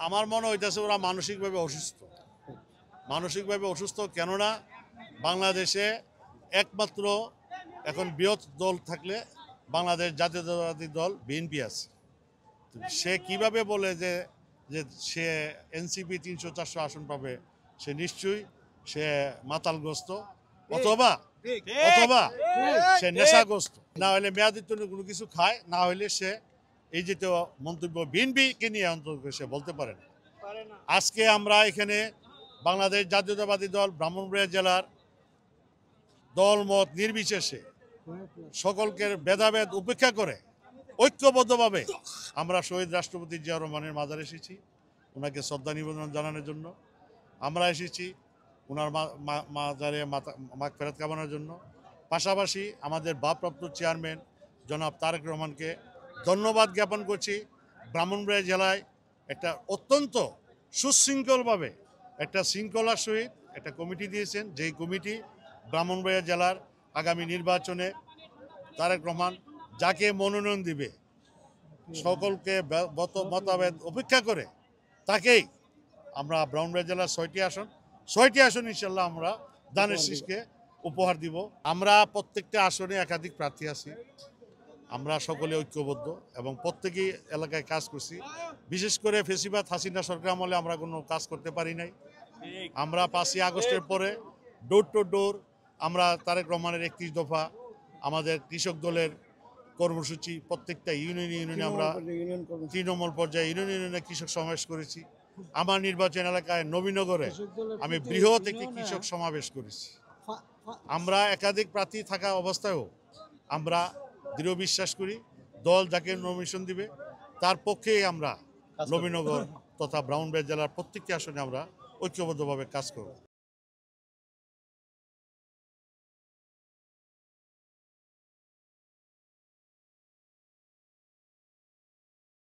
আমার মনে হইতেছে ওরা মানসিকভাবে অসুস্থ। মানসিকভাবে অসুস্থ কেননা বাংলাদেশে একমাত্র এখন বৃহৎ দল থাকলে বাংলাদেশ জাতীয়তাবাদী দল বিএনপি আছে। সে কিভাবে বলে যে যে সে এনসিপি ৩০০-৪০০ আসন পাবে, সে নিশ্চয়ই সে মাতালগ্রস্ত অথবা অথবা সে নেশাগ্রস্ত, না হলে মেয়াদের জন্য কোনো কিছু খায়, না হলে সে এই যে মন্তব্য বিএনপিকে নিয়ে অন্তত সে বলতে পারে না। আজকে আমরা এখানে বাংলাদেশ জাতীয়তাবাদী দল ব্রাহ্মণবাড়িয়া জেলার দলমত নির্বিশেষে সকলকে ভেদাভেদ উপেক্ষা করে ঐক্যবদ্ধভাবে আমরা শহীদ রাষ্ট্রপতি জিয়াউর রহমানের মাজারে এসেছি ওনাকে শ্রদ্ধা নিবেদন জানানোর জন্য। আমরা এসেছি ওনার মাজারে মাগফিরাত কামনার জন্য। পাশাপাশি আমাদের ভারপ্রাপ্ত চেয়ারম্যান জনাব তারেক রহমানকে ধন্যবাদ জ্ঞাপন করছি। ব্রাহ্মণবাড়িয়া জেলায় একটা অত্যন্ত সুশৃঙ্খলভাবে একটা শৃঙ্খলার সহিত একটা কমিটি দিয়েছেন, যেই কমিটি ব্রাহ্মণবাড়িয়া জেলার আগামী নির্বাচনে তারেক রহমান যাকে মনোনয়ন দিবে সকলকে মতামত উপেক্ষা করে তাকেই আমরা ব্রাহ্মণবাড়িয়া জেলার ৬টি আসন ইনশাল্লাহ আমরা দানের শীষকে উপহার দিব। আমরা প্রত্যেকটা আসনে একাধিক প্রার্থী আছি, আমরা সকলে ঐক্যবদ্ধ এবং প্রত্যেকেই এলাকায় কাজ করছি। বিশেষ করে ফেসিবাদ হাসিনা সরকার আমলে আমরা কোনো কাজ করতে পারি নাই। আমরা ৫ই আগস্টের পরে ডোর টু ডোর আমরা তারেক রহমানের ৩১ দফা আমাদের কৃষক দলের কর্মসূচি প্রত্যেকটা ইউনিয়নে আমরা তৃণমূল পর্যায়ে ইউনিয়নে কৃষক সমাবেশ করেছি। আমার নির্বাচন এলাকায় নবীনগরে আমি বৃহৎ একটি কৃষক সমাবেশ করেছি। আমরা একাধিক প্রার্থী থাকা অবস্থায়ও আমরা দৃঢ় বিশ্বাস করি দল যাকে নমিনেশন দিবে তার পক্ষেই আমরা নবীনগর তথা ব্রাহ্মণবাড়িয়া জেলার প্রত্যেকটি আসনে আমরা ঐক্যবদ্ধভাবে কাজ করব।